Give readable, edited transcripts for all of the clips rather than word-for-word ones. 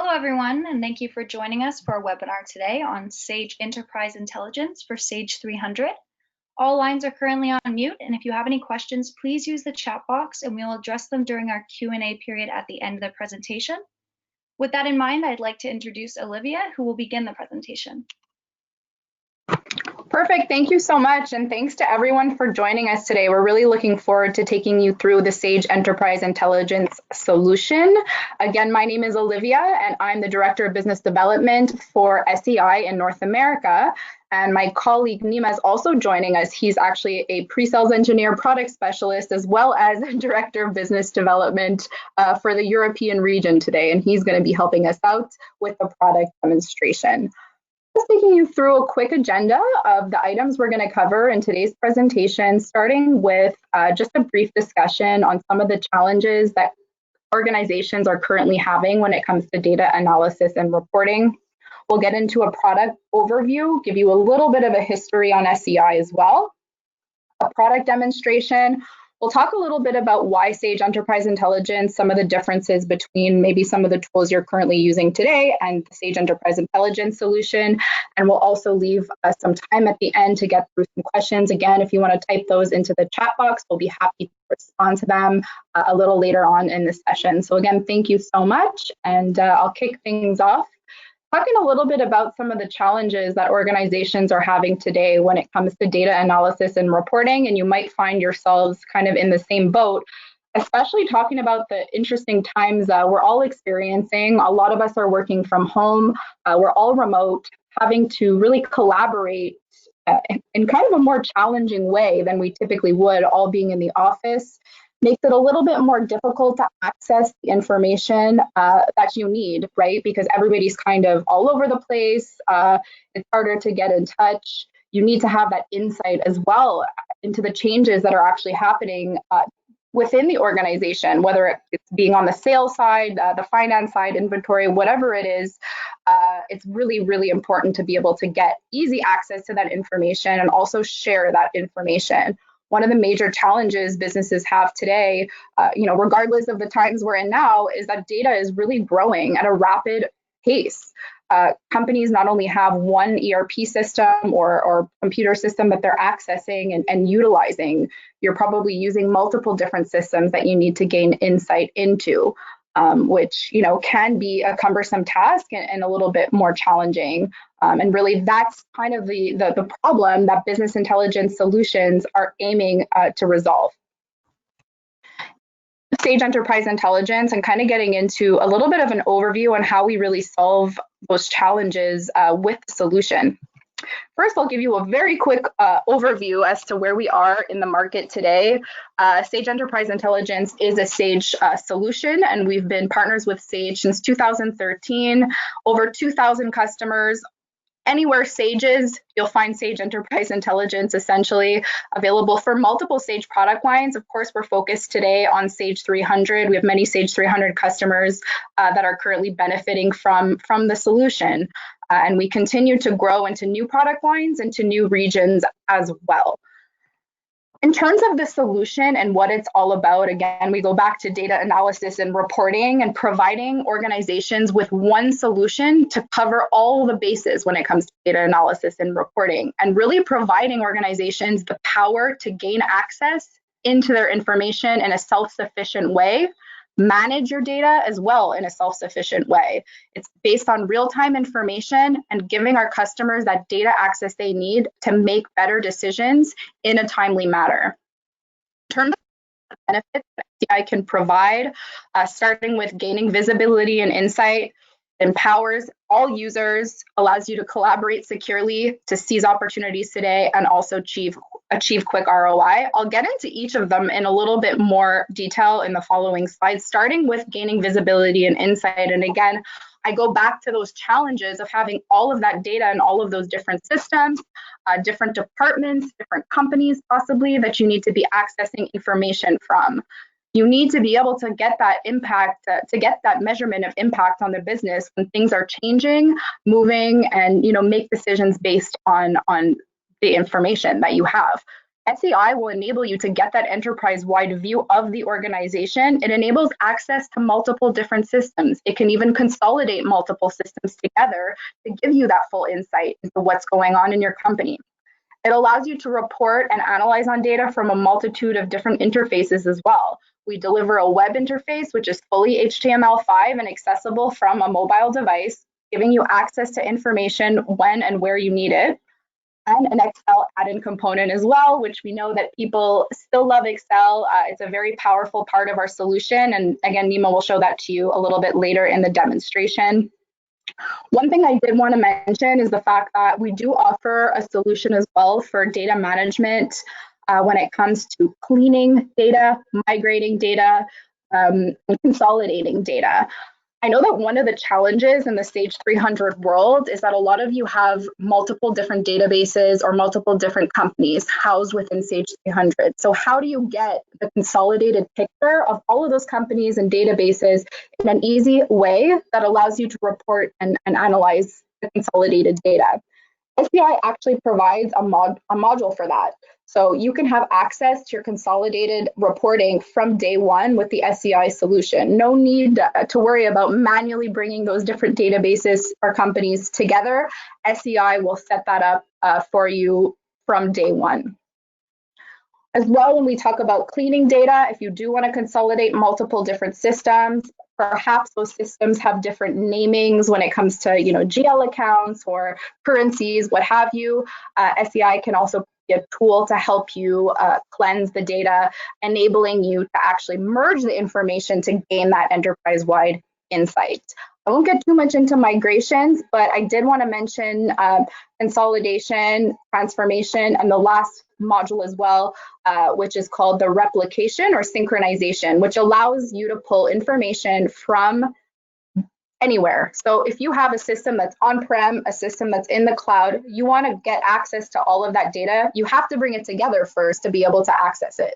Hello, everyone, and thank you for joining us for our webinar today on Sage Enterprise Intelligence for Sage 300. All lines are currently on mute, and if you have any questions, please use the chat box and we'll address them during our Q&A period at the end of the presentation. With that in mind, I'd like to introduce Olivia, who will begin the presentation. Perfect. Thank you so much. And thanks to everyone for joining us today. We're really looking forward to taking you through the Sage Enterprise Intelligence solution. Again, my name is Olivia, and I'm the Director of Business Development for SEI in North America. And my colleague Nima is also joining us. He's actually a pre-sales engineer product specialist, as well as Director of Business Development for the European region today. And he's going to be helping us out with the product demonstration. Just taking you through a quick agenda of the items we're going to cover in today's presentation, starting with just a brief discussion on some of the challenges that organizations are currently having when it comes to data analysis and reporting. We'll get into a product overview, give you a little bit of a history on SEI as well, a product demonstration. We'll talk a little bit about why Sage Enterprise Intelligence, some of the differences between maybe some of the tools you're currently using today and the Sage Enterprise Intelligence solution. And we'll also leave some time at the end to get through some questions. Again, if you want to type those into the chat box, we'll be happy to respond to them a little later on in the session. So again, thank you so much. And I'll kick things off. Talking a little bit about some of the challenges that organizations are having today when it comes to data analysis and reporting, and you might find yourselves kind of in the same boat, especially talking about the interesting times we're all experiencing. A lot of us are working from home, we're all remote, having to really collaborate in kind of a more challenging way than we typically would, all being in the office. Makes it a little bit more difficult to access the information that you need, right? Because everybody's kind of all over the place. It's harder to get in touch. You need to have that insight as well into the changes that are actually happening within the organization, whether it's being on the sales side, the finance side, inventory, whatever it is. It's really, really important to be able to get easy access to that information and also share that information. One of the major challenges businesses have today, regardless of the times we're in now, is that data is really growing at a rapid pace. Companies not only have one ERP system or computer system that they're accessing and utilizing, you're probably using multiple different systems that you need to gain insight into, which can be a cumbersome task and a little bit more challenging. And really, that's kind of the problem that business intelligence solutions are aiming to resolve. Sage Enterprise Intelligence, and kind of getting into a little bit of an overview on how we really solve those challenges with the solution. First, I'll give you a very quick overview as to where we are in the market today. Sage Enterprise Intelligence is a Sage solution, and we've been partners with Sage since 2013, over 2,000 customers. Anywhere Sage is, you'll find Sage Enterprise Intelligence essentially available for multiple Sage product lines. Of course, we're focused today on Sage 300. We have many Sage 300 customers that are currently benefiting from the solution. And we continue to grow into new product lines, into new regions as well. In terms of the solution and what it's all about, again, we go back to data analysis and reporting and providing organizations with one solution to cover all the bases when it comes to data analysis and reporting, and really providing organizations the power to gain access into their information in a self-sufficient way, manage your data as well in a self-sufficient way. It's based on real-time information and giving our customers that data access they need to make better decisions in a timely manner. In terms of benefits that SEI can provide, starting with gaining visibility and insight, empowers all users, allows you to collaborate securely to seize opportunities today and also achieve quick ROI. I'll get into each of them in a little bit more detail in the following slides, starting with gaining visibility and insight. And again, I go back to those challenges of having all of that data and all of those different systems, different departments, different companies possibly that you need to be accessing information from. You need to be able to get that impact, to get that measurement of impact on the business when things are changing, moving, and make decisions based on the information that you have. SEI will enable you to get that enterprise-wide view of the organization. It enables access to multiple different systems. It can even consolidate multiple systems together to give you that full insight into what's going on in your company. It allows you to report and analyze on data from a multitude of different interfaces as well. We deliver a web interface, which is fully HTML5 and accessible from a mobile device, giving you access to information when and where you need it, and an Excel add-in component as well, which we know that people still love Excel. It's a very powerful part of our solution. And again, Nima will show that to you a little bit later in the demonstration. One thing I did want to mention is the fact that we do offer a solution as well for data management when it comes to cleaning data, migrating data, and consolidating data. I know that one of the challenges in the Sage 300 world is that a lot of you have multiple different databases or multiple different companies housed within Sage 300. So how do you get the consolidated picture of all of those companies and databases in an easy way that allows you to report and analyze the consolidated data? SEI actually provides a module for that. So you can have access to your consolidated reporting from day one with the SEI solution. No need to worry about manually bringing those different databases or companies together. SEI will set that up for you from day one. As well, when we talk about cleaning data, if you do want to consolidate multiple different systems, perhaps those systems have different namings when it comes to, GL accounts or currencies, what have you. SEI can also be a tool to help you cleanse the data, enabling you to actually merge the information to gain that enterprise-wide insight. I won't get too much into migrations, but I did want to mention consolidation, transformation, and the last module as well, which is called the replication or synchronization, which allows you to pull information from anywhere. So if you have a system that's on-prem, a system that's in the cloud, you want to get access to all of that data, you have to bring it together first to be able to access it.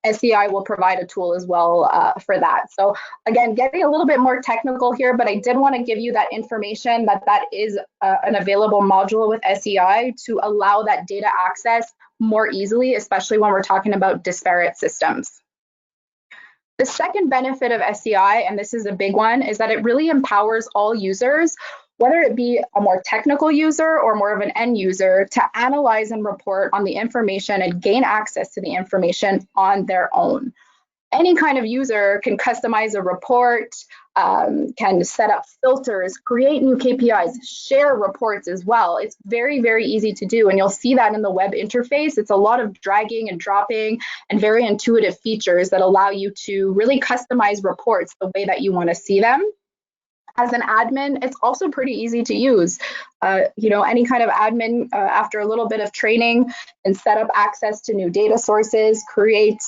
SEI will provide a tool as well for that. So again, getting a little bit more technical here, but I did want to give you that information that is an available module with SEI to allow that data access more easily, especially when we're talking about disparate systems. The second benefit of SEI, and this is a big one, is that it really empowers all users, whether it be a more technical user or more of an end user, to analyze and report on the information and gain access to the information on their own. Any kind of user can customize a report, can set up filters, create new KPIs, share reports as well. It's very, very easy to do, and you'll see that in the web interface. It's a lot of dragging and dropping and very intuitive features that allow you to really customize reports the way that you want to see them. As an admin, it's also pretty easy to use. Any kind of admin, after a little bit of training, and set up access to new data sources, create,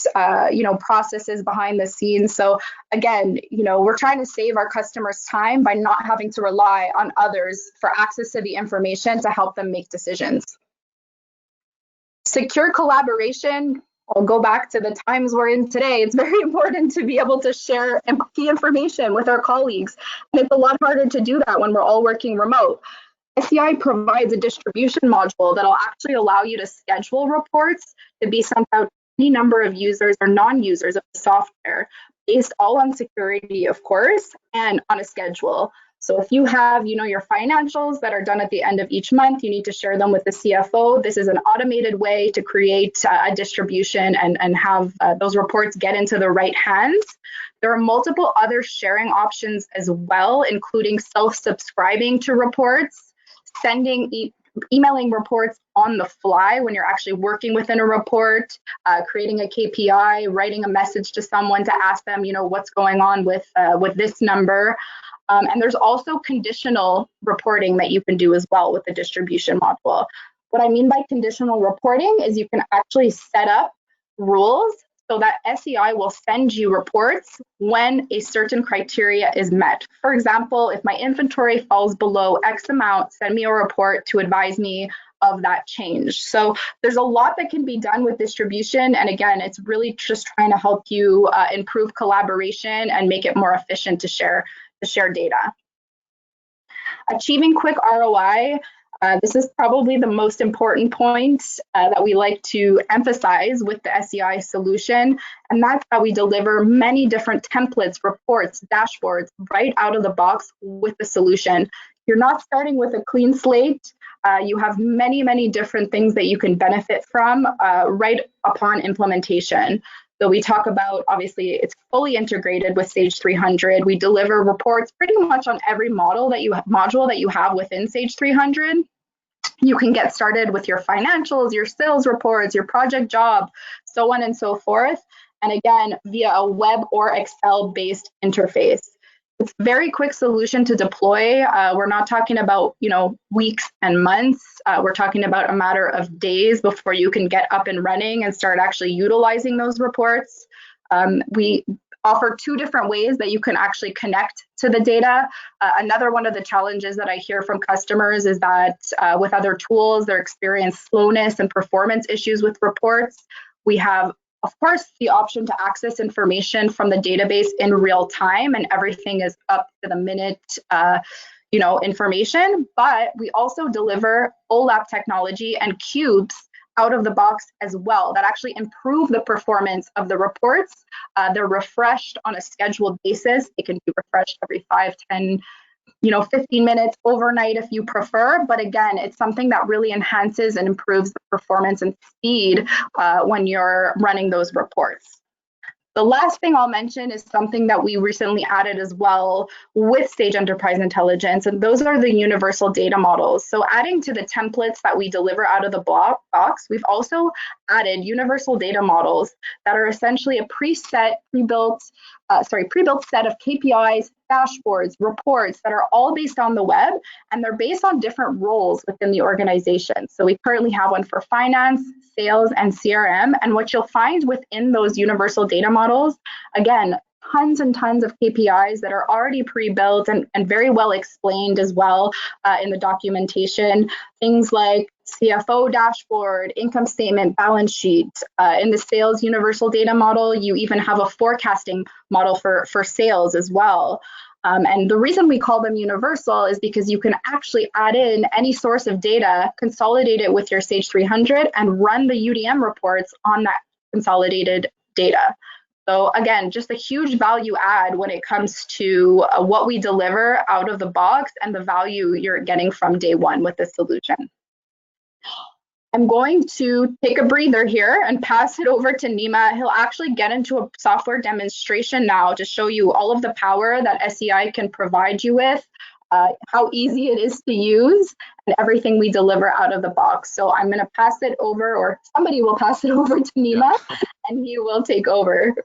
processes behind the scenes. So again, we're trying to save our customers time by not having to rely on others for access to the information to help them make decisions. Secure collaboration. I'll go back to the times we're in today. It's very important to be able to share key information with our colleagues. And it's a lot harder to do that when we're all working remote. SEI provides a distribution module that'll actually allow you to schedule reports to be sent out to any number of users or non-users of the software, based all on security, of course, and on a schedule. So if you have, your financials that are done at the end of each month, you need to share them with the CFO. This is an automated way to create a distribution and have those reports get into the right hands. There are multiple other sharing options as well, including self-subscribing to reports, emailing reports on the fly when you're actually working within a report, creating a KPI, writing a message to someone to ask them, what's going on with this number. And there's also conditional reporting that you can do as well with the distribution module. What I mean by conditional reporting is you can actually set up rules so that SEI will send you reports when a certain criteria is met. For example, if my inventory falls below X amount, send me a report to advise me of that change. So there's a lot that can be done with distribution. And again, it's really just trying to help you improve collaboration and make it more efficient to share data. Achieving quick ROI. This is probably the most important point that we like to emphasize with the SEI solution, and that's that we deliver many different templates, reports, dashboards right out of the box with the solution. You're not starting with a clean slate. You have many, many different things that you can benefit from right upon implementation. So we talk about, obviously, it's fully integrated with Sage 300. We deliver reports pretty much on every module that you have within Sage 300. You can get started with your financials, your sales reports, your project job, so on and so forth. And again, via a web or Excel-based interface. It's a very quick solution to deploy. We're not talking about, weeks and months. We're talking about a matter of days before you can get up and running and start actually utilizing those reports. We offer two different ways that you can actually connect to the data. Another one of the challenges that I hear from customers is that with other tools, they're experiencing slowness and performance issues with reports. We have, of course, the option to access information from the database in real time, and everything is up to the minute, information. But we also deliver OLAP technology and cubes out of the box as well that actually improve the performance of the reports. They're refreshed on a scheduled basis. They can be refreshed every 5, 10, 15 minutes overnight if you prefer. But again, it's something that really enhances and improves the performance and speed when you're running those reports. The last thing I'll mention is something that we recently added as well with Sage Enterprise Intelligence, and those are the universal data models. So adding to the templates that we deliver out of the box, we've also added universal data models that are essentially a pre-built set of KPIs, dashboards, reports that are all based on the web, and they're based on different roles within the organization. So we currently have one for finance, sales, and CRM. And what you'll find within those universal data models, again, tons and tons of KPIs that are already pre-built and very well explained as well in the documentation. Things like CFO dashboard, income statement, balance sheet. In the sales universal data model, you even have a forecasting model for sales as well. And the reason we call them universal is because you can actually add in any source of data, consolidate it with your Sage 300, and run the UDM reports on that consolidated data. So again, just a huge value add when it comes to what we deliver out of the box and the value you're getting from day one with this solution. I'm going to take a breather here and pass it over to Nima. He'll actually get into a software demonstration now to show you all of the power that SEI can provide you with, how easy it is to use, and everything we deliver out of the box. So I'm going to pass it over, or somebody will pass it over to Nima, and he will take over.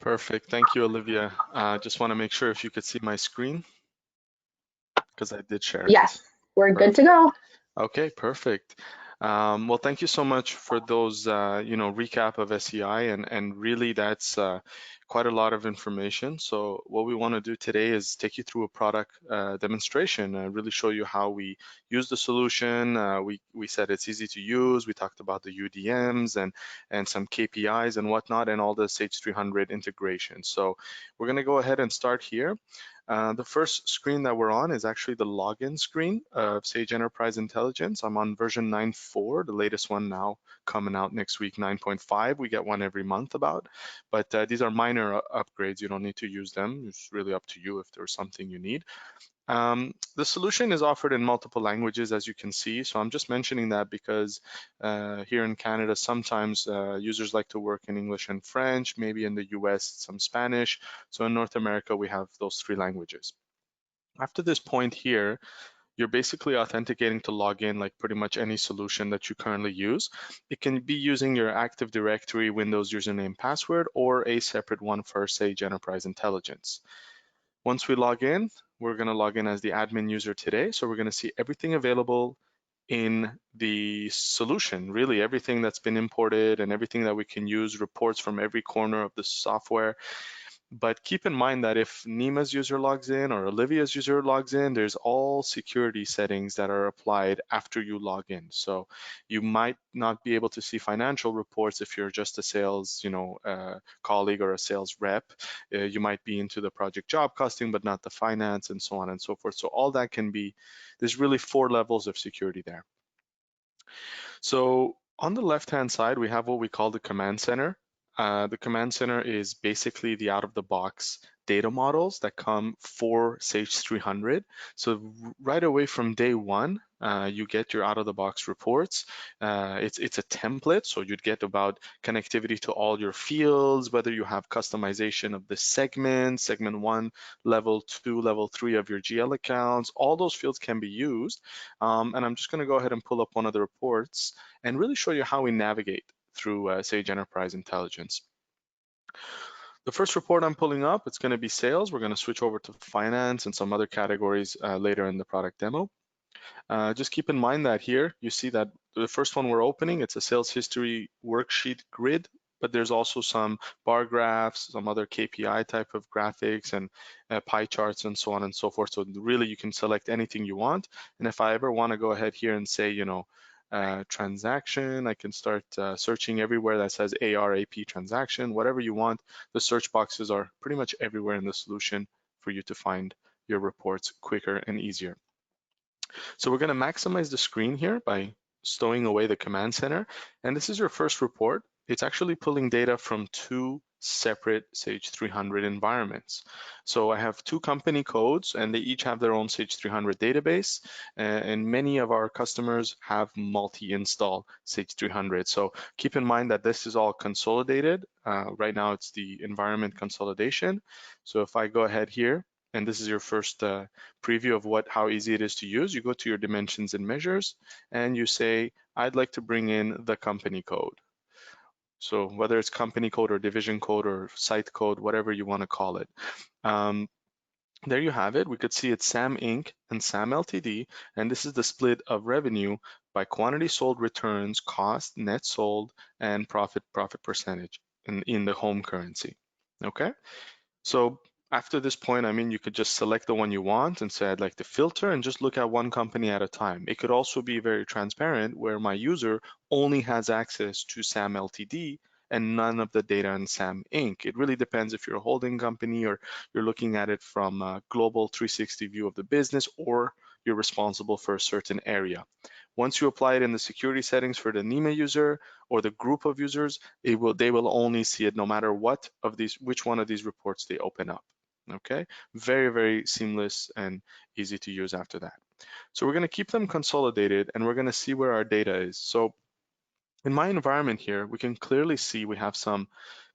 Perfect. Thank you, Olivia. Just want to make sure if you could see my screen, because I did share it. Yes, we're good to go. Okay, perfect. Well, thank you so much for those, recap of SEI, and really that's quite a lot of information. So what we want to do today is take you through a product demonstration, really show you how we use the solution. We said it's easy to use. We talked about the UDMs and some KPIs and whatnot, and all the Sage 300 integration. So we're going to go ahead and start here. The first screen that we're on is actually the login screen of Sage Enterprise Intelligence. I'm on version 9.4, the latest one now coming out next week, 9.5. We get one every month about, but these are minor upgrades. You don't need to use them. It's really up to you if there's something you need. The solution is offered in multiple languages, as you can see. So I'm just mentioning that because here in Canada, sometimes users like to work in English and French, maybe in the US, some Spanish. So in North America, we have those 3 languages. After this point here, you're basically authenticating to log in like pretty much any solution that you currently use. It can be using your Active Directory Windows username password or a separate one for Sage Enterprise Intelligence. Once we log in, we're going to log in as the admin user today. So we're going to see everything available in the solution, really everything that's been imported and everything that we can use, reports from every corner of the software. But keep in mind that if Nima's user logs in or Olivia's user logs in, there's all security settings that are applied after you log in. So you might not be able to see financial reports if you're just a sales, colleague or a sales rep. You might be into the project job costing, but not the finance and so on and so forth. So all that can be, there's really 4 levels of security there. So on the left-hand side, we have what we call the command center. The command center is basically the out-of-the-box data models that come for Sage 300. So right away from day one, you get your out-of-the-box reports. It's a template, so you'd get about connectivity to all your fields, whether you have customization of the segment 1, level 2, level 3 of your GL accounts. All those fields can be used. And I'm just going to go ahead and pull up one of the reports and really show you how we navigate through Sage Enterprise Intelligence. The first report I'm pulling up, it's going to be sales. We're going to switch over to finance and some other categories later in the product demo. Just keep in mind that here you see that the first one we're opening, it's a sales history worksheet grid, but there's also some bar graphs, some other KPI type of graphics and pie charts and so on and so forth. So really you can select anything you want. And if I ever want to go ahead here and say, transaction, I can start searching everywhere that says ARAP transaction, whatever you want. The search boxes are pretty much everywhere in the solution for you to find your reports quicker and easier. So we're going to maximize the screen here by stowing away the command center. And this is your first report. It's actually pulling data from 2 separate Sage 300 environments. So I have 2 company codes and they each have their own Sage 300 database. And many of our customers have multi-install Sage 300. So keep in mind that this is all consolidated. Right now it's the environment consolidation. So if I go ahead here, and this is your first preview of how easy it is to use. You go to your dimensions and measures, and you say, I'd like to bring in the company code. So whether it's company code or division code or site code, whatever you want to call it. There you have it. We could see it's SAM Inc. and SAM Ltd. And this is the split of revenue by quantity sold, returns, cost, net sold, and profit percentage in the home currency. Okay. So after this point, you could just select the one you want and say, I'd like to filter and just look at one company at a time. It could also be very transparent where my user only has access to SAM Ltd and none of the data in SAM Inc. It really depends if you're a holding company or you're looking at it from a global 360 view of the business, or you're responsible for a certain area. Once you apply it in the security settings for the NEMA user or the group of users, they will only see it no matter which one of these reports they open up. Okay, very, very seamless and easy to use after that. So we're going to keep them consolidated and we're going to see where our data is. So in my environment here, we can clearly see we have some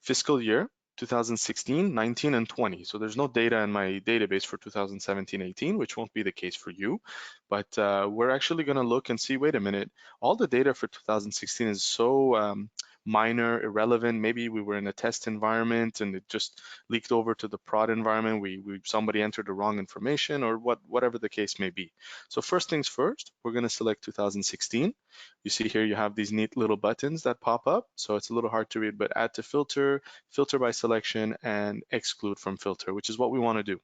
fiscal year 2016, 19, and 20. So there's no data in my database for 2017, 18, which won't be the case for you. But we're actually going to look and see, wait a minute, all the data for 2016 is so minor, irrelevant. Maybe we were in a test environment and it just leaked over to the prod environment. Somebody entered the wrong information or whatever the case may be. So first things first, we're going to select 2016. You see here you have these neat little buttons that pop up. So it's a little hard to read, but add to filter, filter by selection, and exclude from filter, which is what we want to do.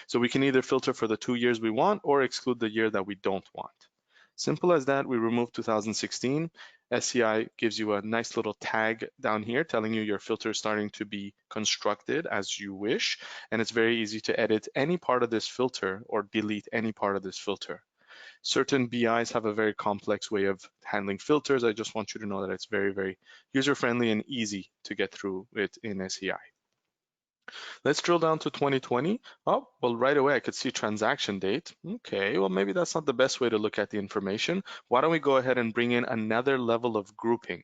So we can either filter for the 2 years we want or exclude the year that we don't want. Simple as that. We remove 2016. SCI gives you a nice little tag down here telling you your filter is starting to be constructed as you wish. And it's very easy to edit any part of this filter or delete any part of this filter. Certain BIs have a very complex way of handling filters. I just want you to know that it's very, very user-friendly and easy to get through it in SCI. Let's drill down to 2020. Oh, well, right away I could see transaction date. Okay, well, maybe that's not the best way to look at the information. Why don't we go ahead and bring in another level of grouping?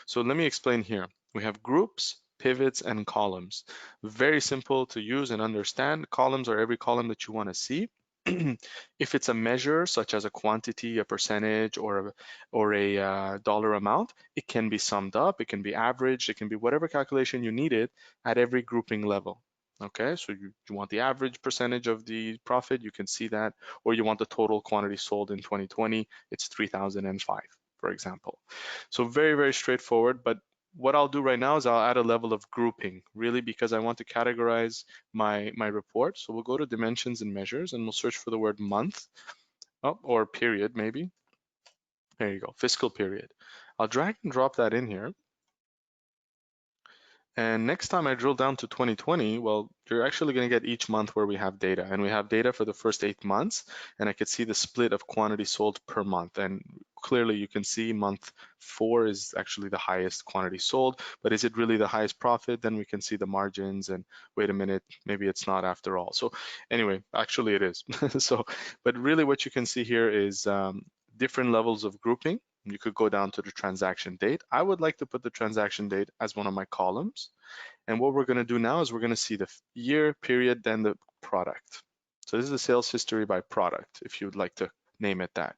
So let me explain here. We have groups, pivots, and columns. Very simple to use and understand. Columns are every column that you want to see. If it's a measure such as a quantity, a percentage, or a dollar amount, it can be summed up, it can be averaged, it can be whatever calculation you needed at every grouping level. Okay, so you want the average percentage of the profit, you can see that, or you want the total quantity sold in 2020, it's 3,005, for example. So very, very straightforward, but what I'll do right now is I'll add a level of grouping, really, because I want to categorize my report. So we'll go to dimensions and measures, and we'll search for the word month, or period maybe. There you go, fiscal period. I'll drag and drop that in here. And next time I drill down to 2020, well, you're actually going to get each month where we have data. And we have data for the first 8 months. And I could see the split of quantity sold per month. And clearly you can see month 4 is actually the highest quantity sold. But is it really the highest profit? Then we can see the margins. And wait a minute, maybe it's not after all. So anyway, actually it is. So, but really what you can see here is different levels of grouping. You could go down to the transaction date. I would like to put the transaction date as one of my columns. And what we're going to do now is we're going to see the year, period, then the product. So this is the sales history by product, if you would like to name it that.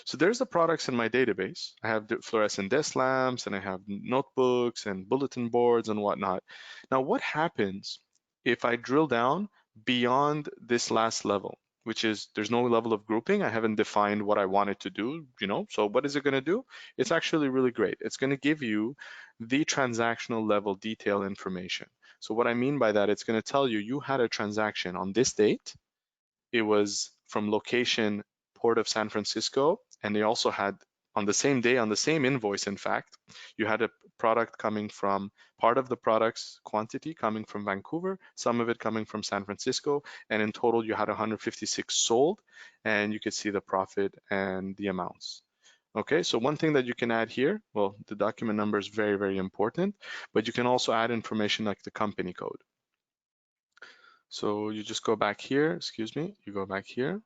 So there's the products in my database. I have the fluorescent desk lamps, and I have notebooks and bulletin boards and whatnot. Now, what happens if I drill down beyond this last level, which is there's no level of grouping. I haven't defined what I want it to do, so what is it going to do? It's actually really great. It's going to give you the transactional level detail information. So what I mean by that, it's going to tell you had a transaction on this date. It was from location Port of San Francisco, and they also had on the same day, on the same invoice, in fact, you had a product coming from part of the product's quantity coming from Vancouver, some of it coming from San Francisco, and in total you had 156 sold, and you could see the profit and the amounts. Okay, so one thing that you can add here, well, the document number is very, very important, but you can also add information like the company code. So you just go back here, excuse me, you go back here.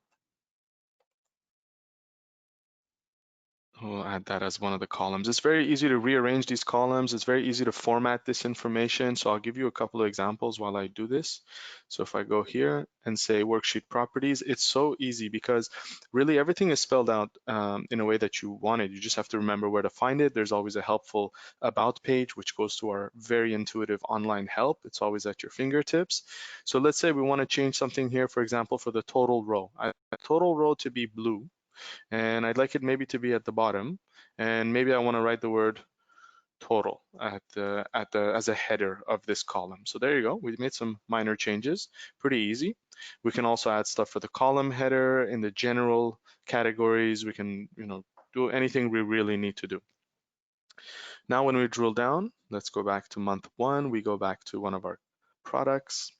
We'll add that as one of the columns. It's very easy to rearrange these columns. It's very easy to format this information. So I'll give you a couple of examples while I do this. So if I go here and say Worksheet Properties, it's so easy because really everything is spelled out in a way that you want it. You just have to remember where to find it. There's always a helpful about page, which goes to our very intuitive online help. It's always at your fingertips. So let's say we want to change something here, for example, for the total row. I want the total row to be blue. And I'd like it maybe to be at the bottom, and maybe I want to write the word total as a header of this column. So there you go. We made some minor changes. Pretty easy. We can also add stuff for the column header in the general categories. We can do anything we really need to do. Now when we drill down, let's go back to month 1. We go back to one of our products.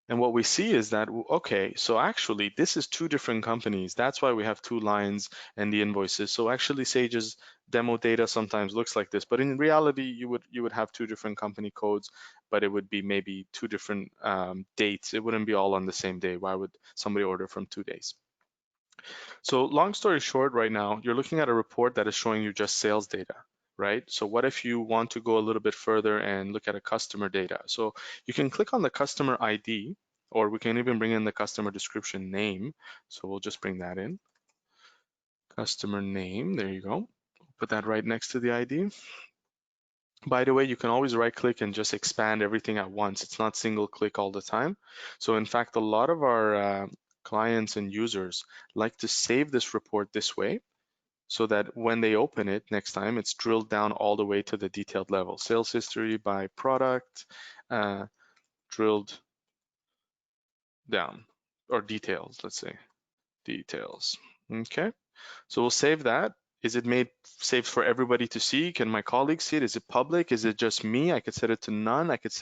And what we see is that, okay, so actually this is 2 different companies. That's why we have 2 lines and the invoices. So actually Sage's demo data sometimes looks like this, but in reality, you would have 2 different company codes, but it would be maybe 2 different dates. It wouldn't be all on the same day. Why would somebody order from 2 days? So long story short, right now, you're looking at a report that is showing you just sales data. Right? So what if you want to go a little bit further and look at a customer data? So you can click on the customer ID, or we can even bring in the customer description name. So we'll just bring that in. Customer name, there you go. Put that right next to the ID. By the way, you can always right click and just expand everything at once. It's not single click all the time. So in fact, a lot of our clients and users like to save this report this way, so that when they open it next time, it's drilled down all the way to the detailed level. Sales history by product, drilled down, or details, let's say, details. Okay, so we'll save that. Is it saved for everybody to see? Can my colleagues see it? Is it public? Is it just me? I could set it to none. I could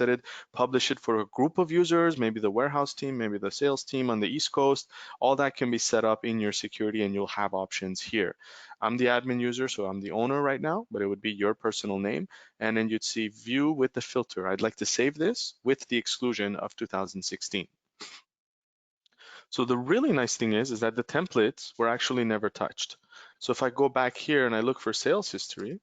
publish it for a group of users, maybe the warehouse team, maybe the sales team on the East Coast. All that can be set up in your security, and you'll have options here. I'm the admin user, so I'm the owner right now, but it would be your personal name. And then you'd see view with the filter. I'd like to save this with the exclusion of 2016. So the really nice thing is that the templates were actually never touched. So if I go back here and I look for sales history,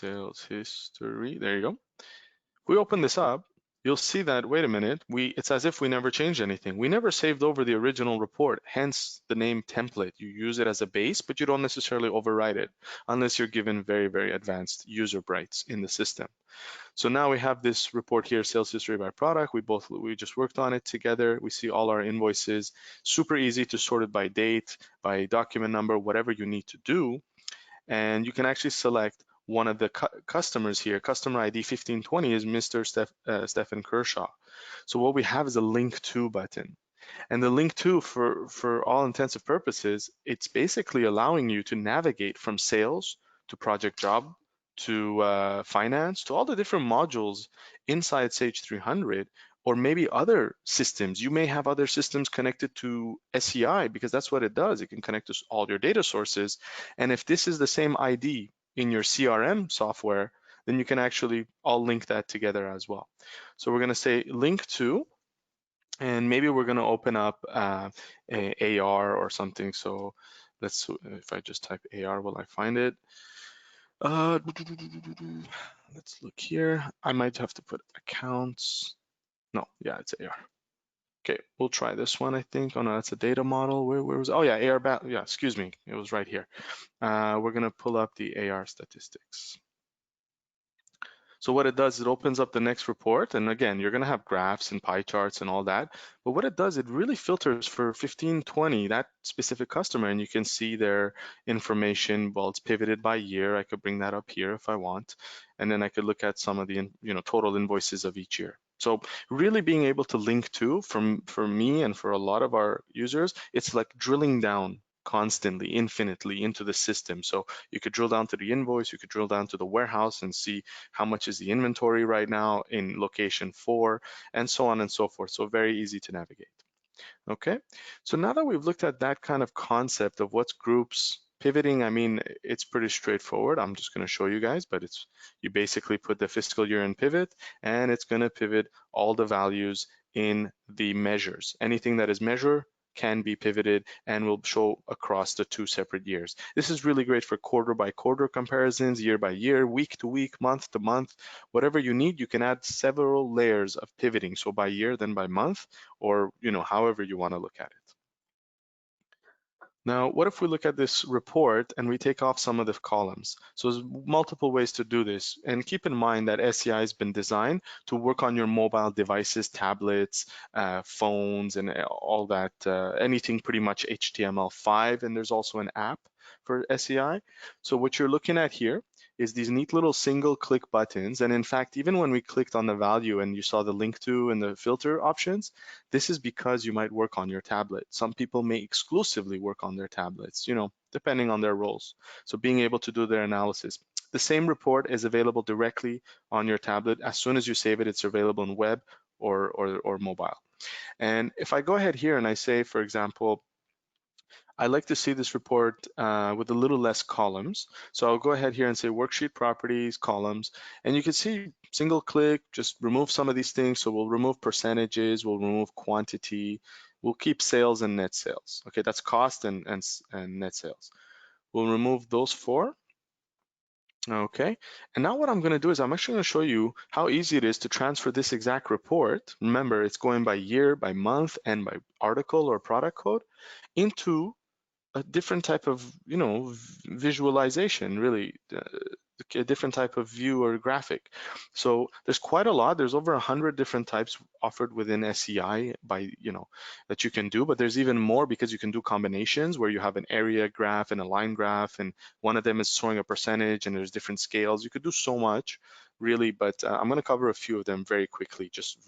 there you go. If we open this up, you'll see that, wait a minute, it's as if we never changed anything. We never saved over the original report, hence the name template. You use it as a base, but you don't necessarily override it unless you're given very, very advanced user rights in the system. So now we have this report here, sales history by product. We just worked on it together. We see all our invoices. Super easy to sort it by date, by document number, whatever you need to do. And you can actually select one of the customers here, customer ID 1520 is Mr. Stephen Kershaw. So what we have is a link to button. And the link to, for all intensive purposes, it's basically allowing you to navigate from sales to project job to finance to all the different modules inside Sage 300, or maybe other systems. You may have other systems connected to SEI because that's what it does. It can connect to all your data sources. And if this is the same ID in your CRM software, then you can actually all link that together as well. So we're going to say link to, and maybe we're going to open up a AR or something. So let's, if I just type AR, will I find it? Let's look here. I might have to put accounts. No, yeah, it's AR. Okay, we'll try this one, I think. Oh no, that's a data model. Where was, oh yeah, AR, yeah, excuse me, it was right here. We're gonna pull up the AR statistics. So what it does, it opens up the next report. And again, you're going to have graphs and pie charts and all that. But what it does, it really filters for 1520, that specific customer. And you can see their information. Well, it's pivoted by year. I could bring that up here if I want. And then I could look at some of the total invoices of each year. So really being able to link to, for me and for a lot of our users, it's like drilling down constantly, infinitely into the system. So you could drill down to the invoice, you could drill down to the warehouse and see how much is the inventory right now in location 4, and so on and so forth. So very easy to navigate. Okay, so now that we've looked at that kind of concept of what's groups, pivoting, I mean, it's pretty straightforward. I'm just going to show you guys, but it's, you basically put the fiscal year in pivot, and it's going to pivot all the values in the measures. Anything that is measure can be pivoted and will show across the 2 separate years. This is really great for quarter by quarter comparisons, year by year, week to week, month to month, whatever you need. You can add several layers of pivoting. So by year, then by month, or however you want to look at it. Now, what if we look at this report and we take off some of the columns? So there's multiple ways to do this. And keep in mind that SEI has been designed to work on your mobile devices, tablets, phones, and all that, anything pretty much HTML5. And there's also an app for SEI. So what you're looking at here is these neat little single click buttons. And in fact, even when we clicked on the value and you saw the link to and the filter options, this is because you might work on your tablet. Some people may exclusively work on their tablets, depending on their roles. So being able to do their analysis. The same report is available directly on your tablet. As soon as you save it, it's available in web or mobile. And if I go ahead here and I say, for example, I like to see this report with a little less columns. So I'll go ahead here and say Worksheet Properties, columns, and you can see single click, just remove some of these things. So we'll remove percentages, we'll remove quantity, we'll keep sales and net sales. Okay, that's cost and net sales. We'll remove those 4. Okay, and now what I'm going to do is I'm actually going to show you how easy it is to transfer this exact report. Remember, it's going by year, by month, and by article or product code into a different type of visualization, really, a different type of view or graphic. So there's quite a lot. There's over 100 different types offered within SEI that you can do, but there's even more because you can do combinations where you have an area graph and a line graph, and one of them is showing a percentage and there's different scales. You could do so much really, but I'm going to cover a few of them very quickly, just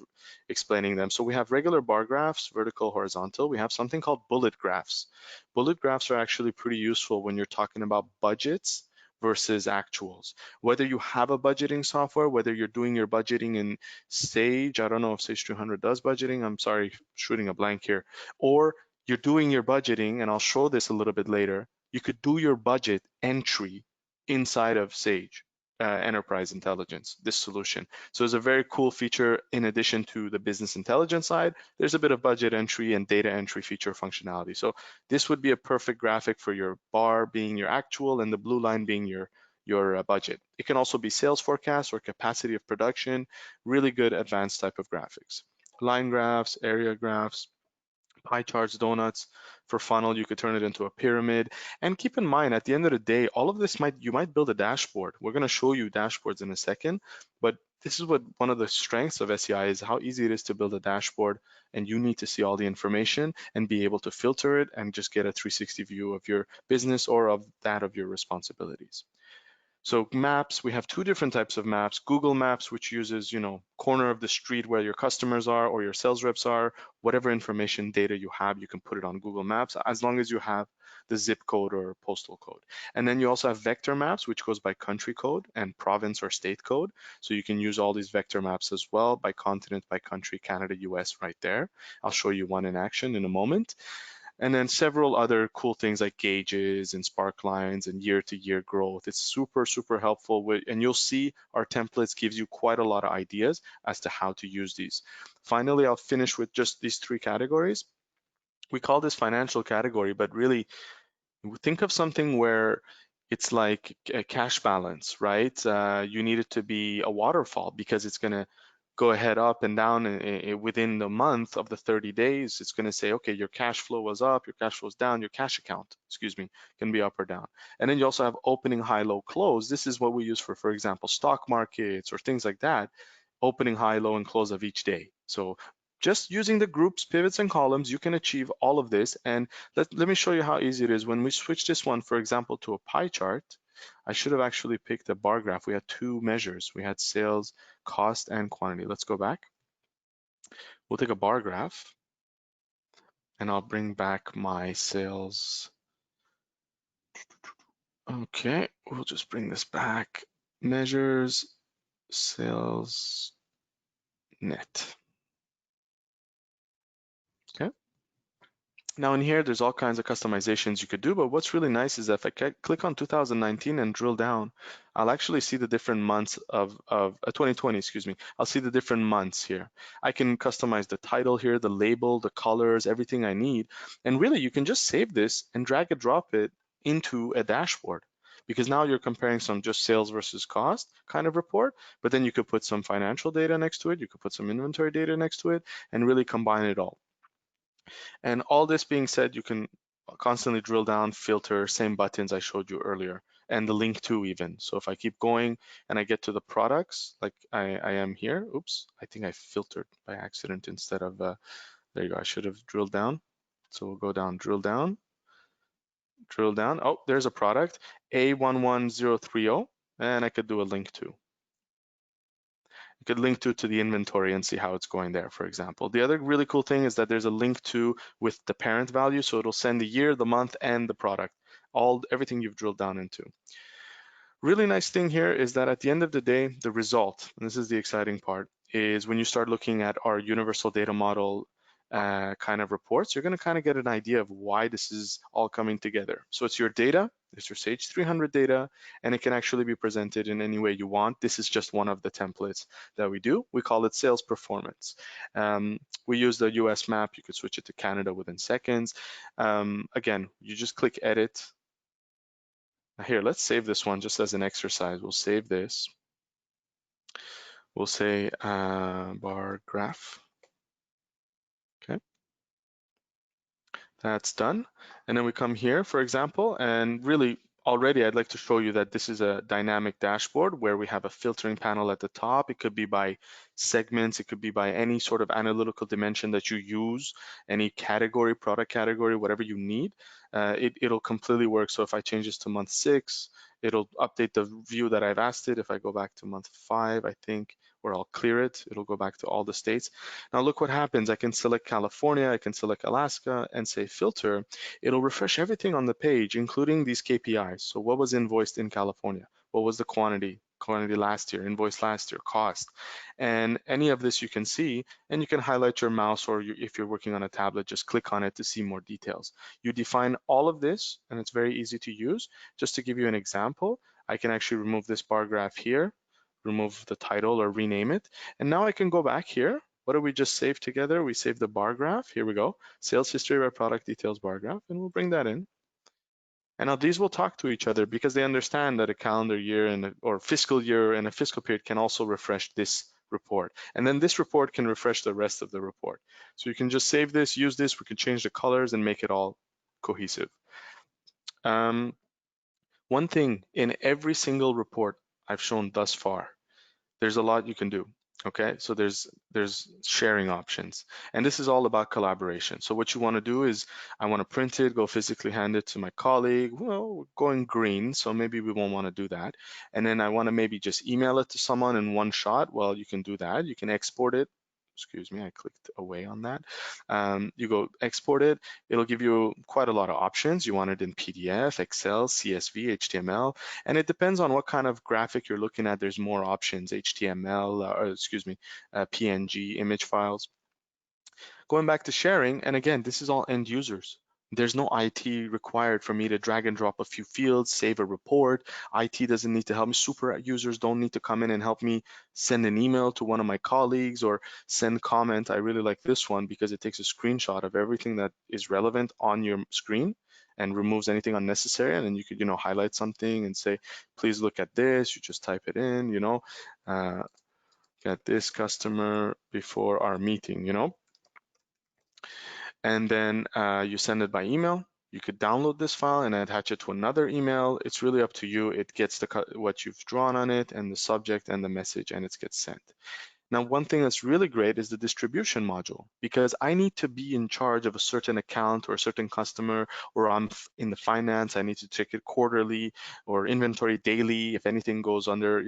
explaining them. So we have regular bar graphs, vertical, horizontal. We have something called bullet graphs. Bullet graphs are actually pretty useful when you're talking about budgets versus actuals. Whether you have a budgeting software, whether you're doing your budgeting in Sage, I don't know if Sage 300 does budgeting, I'm sorry, shooting a blank here, or you're doing your budgeting, and I'll show this a little bit later, you could do your budget entry inside of Sage. Enterprise Intelligence, this solution. So it's a very cool feature. In addition to the business intelligence side, there's a bit of budget entry and data entry feature functionality. So this would be a perfect graphic for your bar being your actual and the blue line being your budget. It can also be sales forecast or capacity of production, really good advanced type of graphics. Line graphs, area graphs, pie charts, donuts. For funnel, you could turn it into a pyramid. And keep in mind, at the end of the day, all of this you might build a dashboard. We're going to show you dashboards in a second, but this is what one of the strengths of SEI is, how easy it is to build a dashboard, and you need to see all the information and be able to filter it and just get a 360 view of your business or of that of your responsibilities. So maps, we have two different types of maps. Google Maps, which uses, corner of the street where your customers are or your sales reps are, whatever information data you have, you can put it on Google Maps as long as you have the zip code or postal code. And then you also have vector maps, which goes by country code and province or state code. So you can use all these vector maps as well by continent, by country, Canada, US right there. I'll show you one in action in a moment. And then several other cool things like gauges and spark lines and year-to-year growth. It's super, super helpful and you'll see our templates gives you quite a lot of ideas as to how to use these. Finally, I'll finish with just these three categories. We call this financial category, but really think of something where it's like a cash balance, right? You need it to be a waterfall because it's going to go ahead up and down within the month of the 30 days. It's going to say, okay, your cash flow was up, your cash flow was down, your cash account, excuse me, can be up or down. And then you also have opening, high, low, close. This is what we use for example, stock markets or things like that. Opening, high, low, and close of each day. So just using the groups, pivots, and columns, you can achieve all of this. And let me show you how easy it is. When we switch this one, for example, to a pie chart, I should have actually picked a bar graph. We had two measures. We had sales, cost, and quantity. Let's go back. We'll take a bar graph, and I'll bring back my sales. Okay, we'll just bring this back. Measures, sales, net. Okay. Now in here, there's all kinds of customizations you could do, but what's really nice is that if I click on 2019 and drill down, I'll actually see the different months of 2020, excuse me. I'll see the different months here. I can customize the title here, the label, the colors, everything I need. And really, you can just save this and drag and drop it into a dashboard because now you're comparing some just sales versus cost kind of report, but then you could put some financial data next to it, you could put some inventory data next to it, and really combine it all. And all this being said, you can constantly drill down, filter, same buttons I showed you earlier, and the link to even. So if I keep going and I get to the products, like I am here, oops, I think I filtered by accident instead of, there you go, I should have drilled down. So we'll go down, drill down, drill down. Oh, there's a product, A11030, and I could do a link to. You could link to the inventory and see how it's going there, for example. The other really cool thing is that there's a link to with the parent value, so it'll send the year, the month, and the product, everything you've drilled down into. Really nice thing here is that at the end of the day, the result, and this is the exciting part, is when you start looking at our universal data model kind of reports, you're going to kind of get an idea of why this is all coming together. So it's your data, it's your Sage 300 data, and it can actually be presented in any way you want. This is just one of the templates that we do. We call it sales performance. We use the US map. You could switch it to Canada within seconds. Again, you just click edit. Here, let's save this one just as an exercise. We'll save this. We'll say bar graph. Okay. That's done. And then we come here, for example, and really already I'd like to show you that this is a dynamic dashboard where we have a filtering panel at the top. It could be by segments. It could be by any sort of analytical dimension that you use, any category, product category, whatever you need. It'll completely work. So if I change this to month 6, it'll update the view that I've asked it. If I go back to month 5, I think, or I'll clear it, it'll go back to all the states. Now look what happens. I can select California, I can select Alaska and say filter. It'll refresh everything on the page, including these KPIs. So what was invoiced in California? What was the quantity last year, invoice last year, cost. And any of this you can see, and you can highlight your mouse, or if you're working on a tablet, just click on it to see more details. You define all of this, and it's very easy to use. Just to give you an example, I can actually remove this bar graph here, remove the title or rename it. And now I can go back here. What did we just save together? We saved the bar graph. Here we go. Sales history by product details bar graph, and we'll bring that in. And now these will talk to each other because they understand that a calendar year or fiscal year and a fiscal period can also refresh this report. And then this report can refresh the rest of the report. So you can just save this, use this, we can change the colors and make it all cohesive. One thing in every single report I've shown thus far, there's a lot you can do. Okay, so there's sharing options, and this is all about collaboration. So what you want to do is, I want to print it, go physically hand it to my colleague. Well, we're going green, so maybe we won't want to do that. And then I want to maybe just email it to someone in one shot. Well, you can do that. You can export it. Excuse me, I clicked away on that. You go export it. It'll give you quite a lot of options. You want it in PDF, Excel, CSV, HTML, and it depends on what kind of graphic you're looking at. There's more options, HTML, or excuse me, PNG image files. Going back to sharing, and again, this is all end users. There's no IT required for me to drag and drop a few fields, save a report. IT doesn't need to help me. Super users don't need to come in and help me send an email to one of my colleagues or send comment. I really like this one because it takes a screenshot of everything that is relevant on your screen and removes anything unnecessary. And then you could, highlight something and say, please look at this. You just type it in, get this customer before our meeting, and then you send it by email. You could download this file and attach it to another email. It's really up to you. It gets what you've drawn on it and the subject and the message, and it gets sent. Now, one thing that's really great is the distribution module, because I need to be in charge of a certain account or a certain customer, or I'm in the finance, I need to check it quarterly or inventory daily if anything goes under,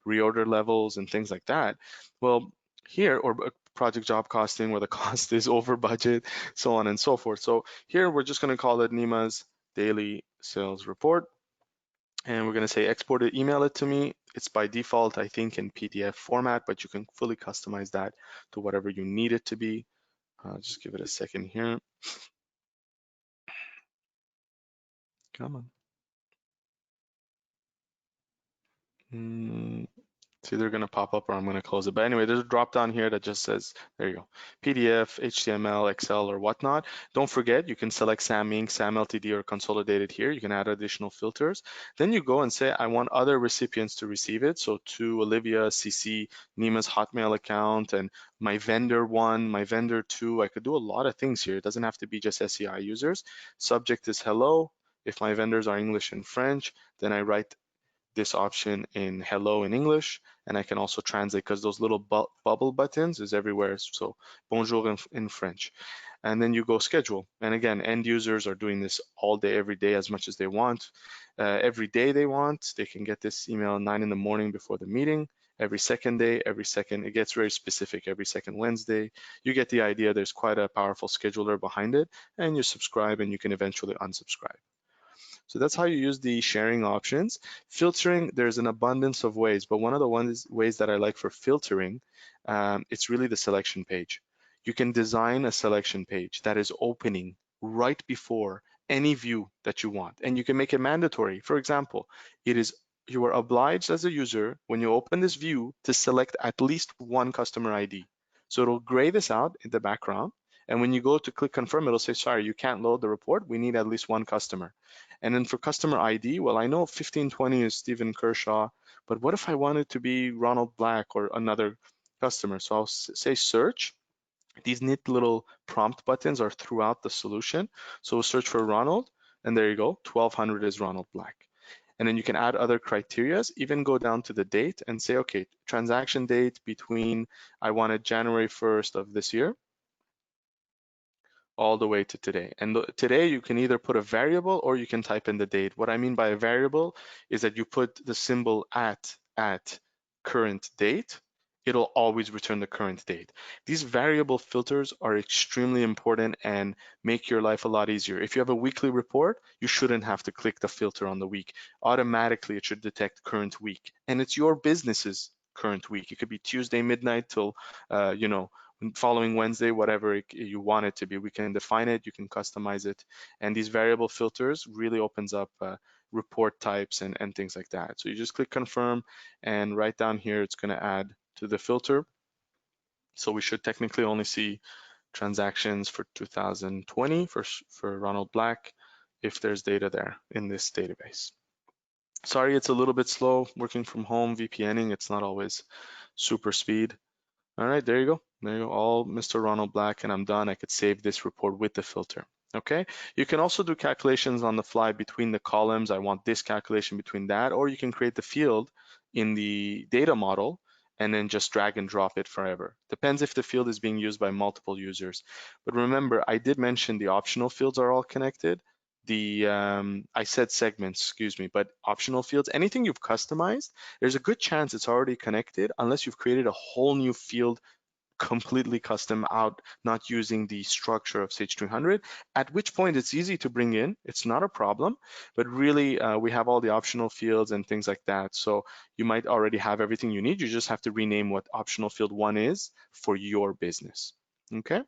reorder levels and things like that. Well, here, or project job costing where the cost is over budget, so on and so forth. So here we're just going to call it Nima's daily sales report. And we're going to say export it, email it to me. It's by default, I think, in PDF format, but you can fully customize that to whatever you need it to be. Just give it a second here. Come on. It's either going to pop up or I'm going to close it. But anyway, there's a drop down here that just says, there you go, PDF, HTML, Excel, or whatnot. Don't forget, you can select SAM Inc., SAM Ltd, or Consolidated here. You can add additional filters. Then you go and say, I want other recipients to receive it. So to Olivia, CC, Nima's Hotmail account, and my vendor 1, my vendor 2. I could do a lot of things here. It doesn't have to be just SEI users. Subject is hello. If my vendors are English and French, then I write this option in hello in English, and I can also translate because those little bubble buttons is everywhere. So bonjour in French. And then you go schedule. And again, end users are doing this all day, every day, as much as they want. Every day they want, they can get this email 9 in the morning before the meeting. Every second day, every second, it gets very specific, every second Wednesday. You get the idea. There's quite a powerful scheduler behind it, and you subscribe and you can eventually unsubscribe. So that's how you use the sharing options. Filtering, there's an abundance of ways, but one of the ways that I like for filtering, it's really the selection page. You can design a selection page that is opening right before any view that you want, and you can make it mandatory. For example, you are obliged as a user when you open this view to select at least one customer ID. So it'll gray this out in the background, and when you go to click confirm, it'll say, sorry, you can't load the report. We need at least one customer. And then for customer ID, well, I know 1520 is Stephen Kershaw, but what if I wanted to be Ronald Black or another customer? So I'll say search. These neat little prompt buttons are throughout the solution. So we'll search for Ronald, and there you go, 1200 is Ronald Black. And then you can add other criterias, even go down to the date and say, okay, transaction date between, I wanted January 1st of this year, all the way to today. And today you can either put a variable or you can type in the date. What I mean by a variable is that you put the symbol at current date. It'll always return the current date. These variable filters are extremely important and make your life a lot easier. If you have a weekly report, you shouldn't have to click the filter on the week. Automatically, it should detect current week. And it's your business's current week. It could be Tuesday midnight till, following Wednesday, whatever you want it to be. We can define it, you can customize it. And these variable filters really opens up report types and things like that. So you just click confirm, and right down here, it's gonna add to the filter. So we should technically only see transactions for 2020 for Ronald Black if there's data there in this database. Sorry, it's a little bit slow working from home, VPNing. It's not always super speed. All right, there you go. There you go, all Mr. Ronald Black, and I'm done. I could save this report with the filter. Okay, you can also do calculations on the fly between the columns. I want this calculation between that, or you can create the field in the data model and then just drag and drop it forever. Depends if the field is being used by multiple users. But remember, I did mention the optional fields are all connected. I said segments, excuse me, but optional fields, anything you've customized, there's a good chance it's already connected unless you've created a whole new field completely custom out, not using the structure of Sage 300, at which point it's easy to bring in. It's not a problem, but really we have all the optional fields and things like that. So you might already have everything you need. You just have to rename what optional field 1 is for your business. Okay.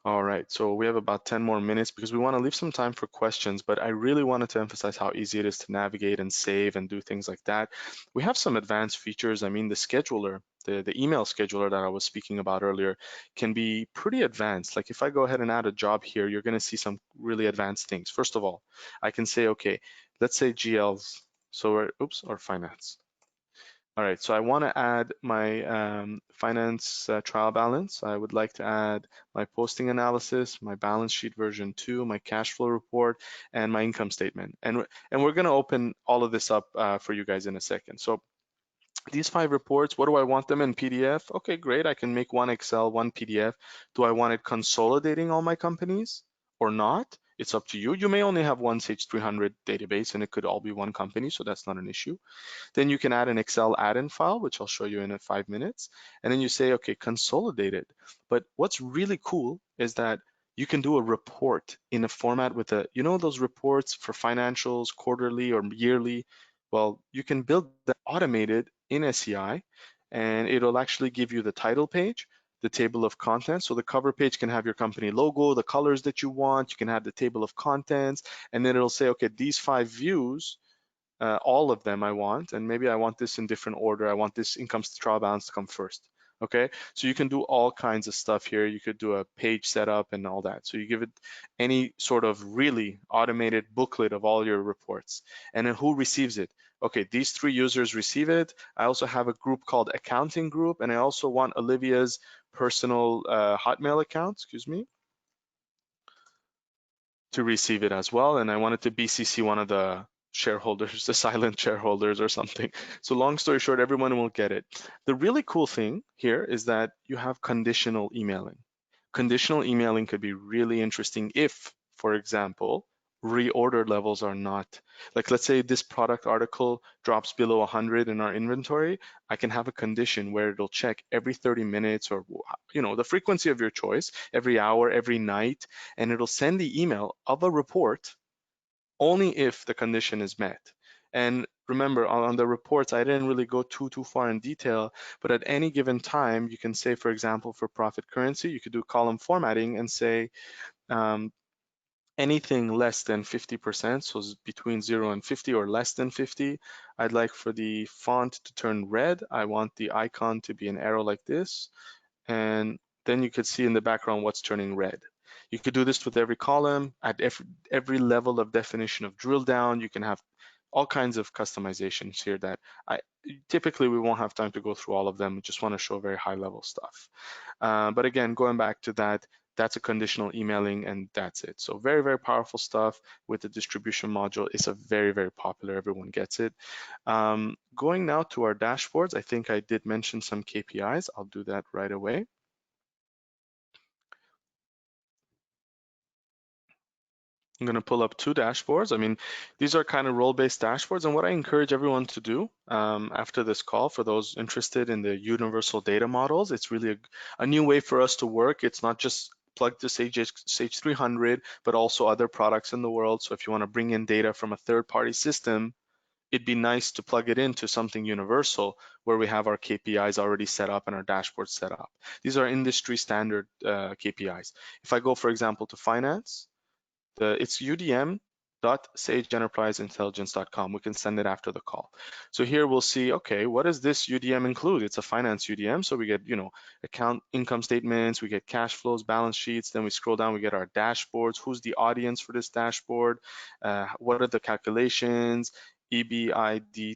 All right, so we have about 10 more minutes because we want to leave some time for questions, but I really wanted to emphasize how easy it is to navigate and save and do things like that. We have some advanced features. I mean, the scheduler, the email scheduler that I was speaking about earlier can be pretty advanced. Like if I go ahead and add a job here, you're going to see some really advanced things. First of all, I can say, okay, let's say GLs, so or finance. All right, so I want to add my finance trial balance. I would like to add my posting analysis, my balance sheet version 2, my cash flow report, and my income statement. And we're going to open all of this up for you guys in a second. So these 5 reports, what do I want them in PDF? Okay, great. I can make one Excel, one PDF. Do I want it consolidating all my companies or not? It's up to you. You may only have one Sage 300 database and it could all be one company, so that's not an issue. Then you can add an Excel add-in file, which I'll show you in 5 minutes. And then you say, okay, consolidate it. But what's really cool is that you can do a report in a format with those reports for financials, quarterly or yearly. Well, you can build that automated in SEI, and it'll actually give you the title page, the table of contents. So the cover page can have your company logo, the colors that you want. You can have the table of contents, and then it'll say, okay, these 5 views, all of them I want, and maybe I want this in different order. I want this income trial balance to come first. Okay, so you can do all kinds of stuff here. You could do a page setup and all that. So you give it any sort of really automated booklet of all your reports. And then who receives it? Okay, these 3 users receive it. I also have a group called accounting group, and I also want Olivia's personal Hotmail account, excuse me, to receive it as well. And I wanted to BCC one of the shareholders, the silent shareholders or something. So long story short, everyone will get it. The really cool thing here is that you have conditional emailing. Conditional emailing could be really interesting if, for example, reorder levels are not, like let's say this product article drops below 100 in our inventory, I can have a condition where it'll check every 30 minutes or the frequency of your choice, every hour, every night, and it'll send the email of a report only if the condition is met. And remember, on the reports, I didn't really go too far in detail, but at any given time, you can say, for example, for profit currency, you could do column formatting and say anything less than 50%, so between 0 and 50 or less than 50. I'd like for the font to turn red. I want the icon to be an arrow like this. And then you could see in the background what's turning red. You could do this with every column, at every level of definition of drill down. You can have all kinds of customizations here that typically we won't have time to go through all of them. We just want to show very high level stuff. But again, going back to that, that's a conditional emailing and that's it. So very, very powerful stuff with the distribution module. It's a very, very popular, everyone gets it. Going now to our dashboards, I think I did mention some KPIs. I'll do that right away. I'm going to pull up 2 dashboards. I mean, these are kind of role-based dashboards. And what I encourage everyone to do after this call, for those interested in the universal data models, it's really a new way for us to work. It's not just plug to Sage 300, but also other products in the world. So if you want to bring in data from a third-party system, it'd be nice to plug it into something universal where we have our KPIs already set up and our dashboards set up. These are industry standard KPIs. If I go, for example, to finance, it's udm.sageenterpriseintelligence.com. We can send it after the call. So here we'll see, okay, what does this UDM include? It's a finance UDM. So we get, account income statements, we get cash flows, balance sheets. Then we scroll down, we get our dashboards. Who's the audience for this dashboard? What are the calculations? EBITDA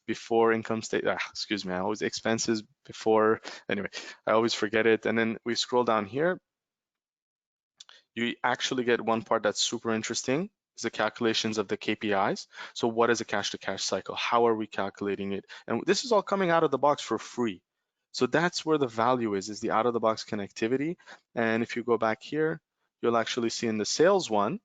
before income statement, excuse me, I always expenses before, anyway, I always forget it. And then we scroll down here, you actually get one part that's super interesting. is the calculations of the KPIs. So what is a cash to cash cycle? How are we calculating it? And this is all coming out of the box for free. So that's where the value is the out of the box connectivity. And if you go back here, you'll actually see in the sales one,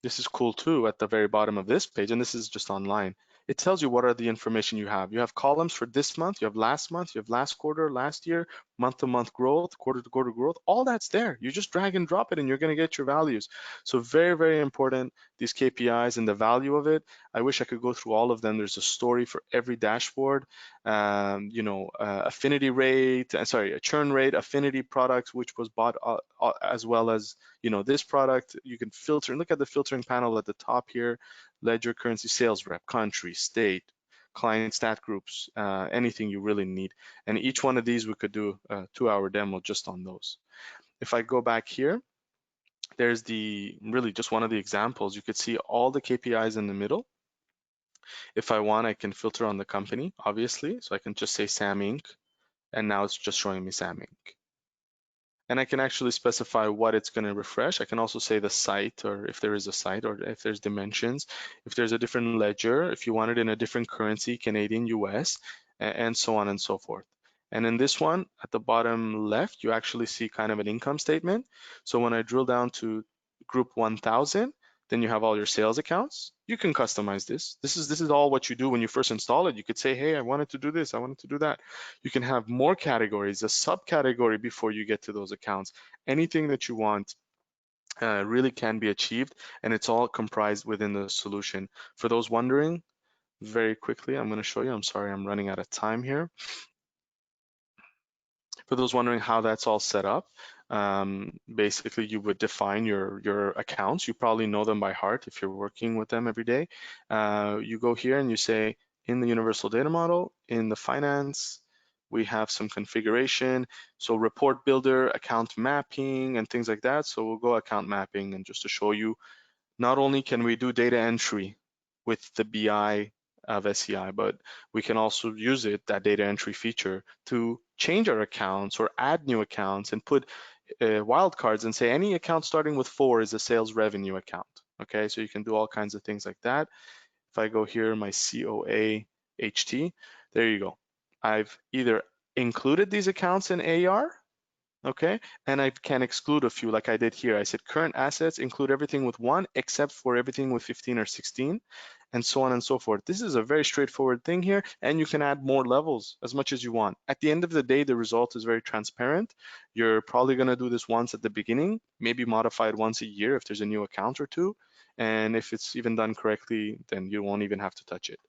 this is cool too at the very bottom of this page, and this is just online. It tells you what are the information you have. You have columns for this month, you have last month, you have last quarter, last year, month to month growth, quarter to quarter growth, all that's there. You just drag and drop it and you're gonna get your values. So very, very important, these KPIs and the value of it. I wish I could go through all of them. There's a story for every dashboard. Affinity rate, sorry, a churn rate, affinity products, which was bought as well as this product. You can filter and look at the filtering panel at the top here, ledger, currency, sales rep, country, state, client stat groups, anything you really need. And each one of these we could do a 2-hour demo just on those. If I go back here, there's really just one of the examples. You could see all the KPIs in the middle. If I want, I can filter on the company, obviously. So I can just say Sam Inc. And now it's just showing me Sam Inc. And I can actually specify what it's going to refresh. I can also say the site, or if there is a site, or if there's dimensions, if there's a different ledger, if you want it in a different currency, Canadian, US, and so on and so forth. And in this one, at the bottom left, you actually see kind of an income statement. So when I drill down to group 1000, then you have all your sales accounts. You can customize this. This is all what you do when you first install it. You could say, hey, I wanted to do this, I wanted to do that. You can have more categories, a subcategory before you get to those accounts. Anything that you want really can be achieved, and it's all comprised within the solution. For those wondering, very quickly, I'm going to show you. I'm sorry, I'm running out of time here. For those wondering how that's all set up, basically you would define your accounts. You probably know them by heart if you're working with them every day. You go here and you say, in the universal data model, in the finance, we have some configuration. So report builder, account mapping, and things like that. So we'll go account mapping, and just to show you, not only can we do data entry with the BI of SEI, but we can also use that data entry feature, to change our accounts or add new accounts and put wildcards and say any account starting with 4 is a sales revenue account. Okay, so you can do all kinds of things like that. If I go here, my COA HT, there you go. I've either included these accounts in AR, okay, and I can exclude a few like I did here. I said current assets, include everything with 1 except for everything with 15 or 16, and so on and so forth. This is a very straightforward thing here, and you can add more levels as much as you want. At the end of the day, the result is very transparent. You're probably going to do this once at the beginning, maybe modify it once a year if there's a new account or two, and if it's even done correctly, then you won't even have to touch it.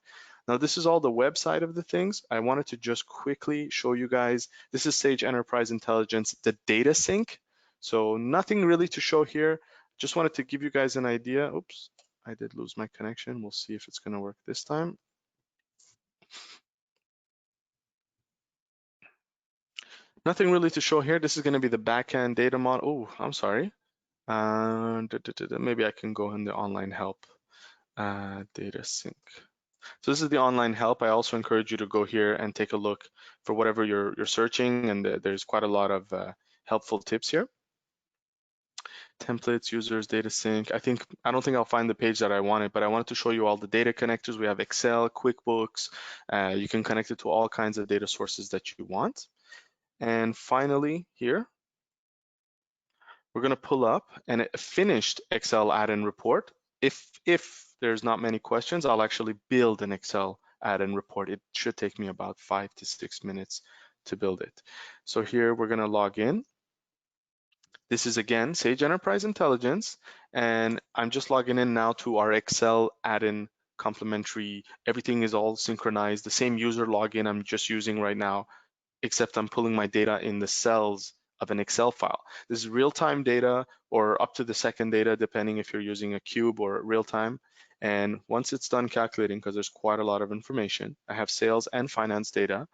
Now, this is all the website of the things. I wanted to just quickly show you guys. This is Sage Enterprise Intelligence, the data sync. So nothing really to show here. Just wanted to give you guys an idea. Oops, I did lose my connection. We'll see if it's going to work this time. Nothing really to show here. This is going to be the backend data model. Oh, I'm sorry. Maybe I can go in the online help, data sync. So this is the online help. I also encourage you to go here and take a look for whatever you're searching, and there's quite a lot of helpful tips here. Templates, users, data sync. I don't think I'll find the page that I wanted, but I wanted to show you all the data connectors. We have Excel, QuickBooks. You can connect it to all kinds of data sources that you want. And finally here, we're going to pull up a finished Excel add-in report. If there's not many questions, I'll actually build an Excel add-in report. It should take me about 5 to 6 minutes to build it. So here we're going to log in. This is again Sage Enterprise Intelligence, and I'm just logging in now to our Excel add-in complementary. Everything is all synchronized. The same user login I'm just using right now, except I'm pulling my data in the cells of an Excel file. This is real-time data or up to the second data, depending if you're using a cube or real-time. And once it's done calculating, because there's quite a lot of information, I have sales and finance data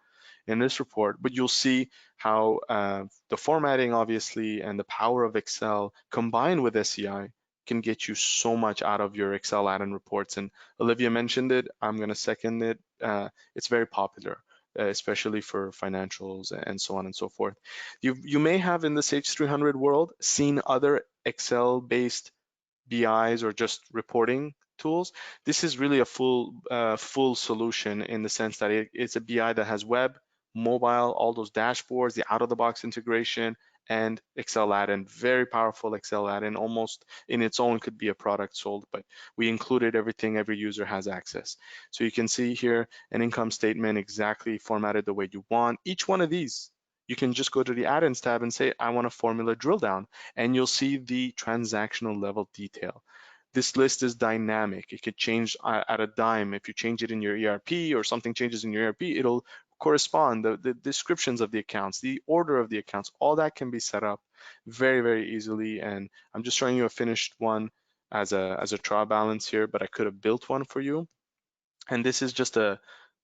in this report, but you'll see how the formatting, obviously, and the power of Excel combined with SEI can get you so much out of your Excel add-in reports. And Olivia mentioned it, I'm gonna second it. It's very popular, especially for financials and so on and so forth. You may have in the Sage 300 world seen other Excel-based BIs or just reporting tools. This is really a full solution in the sense that it's a BI that has web, mobile, all those dashboards, the out-of-the-box integration, and Excel add-in. Very powerful Excel add-in, almost in its own could be a product sold, but we included everything every user has access. So you can see here an income statement exactly formatted the way you want. Each one of these, you can just go to the add-ins tab and say, I want a formula drill down, and you'll see the transactional level detail. This list is dynamic. It could change at a dime. If you change it in your ERP or something changes in your ERP, it'll correspond. The descriptions of the accounts, the order of the accounts, all that can be set up very, very easily. And I'm just showing you a finished one as a trial balance here, but I could have built one for you. And this is just a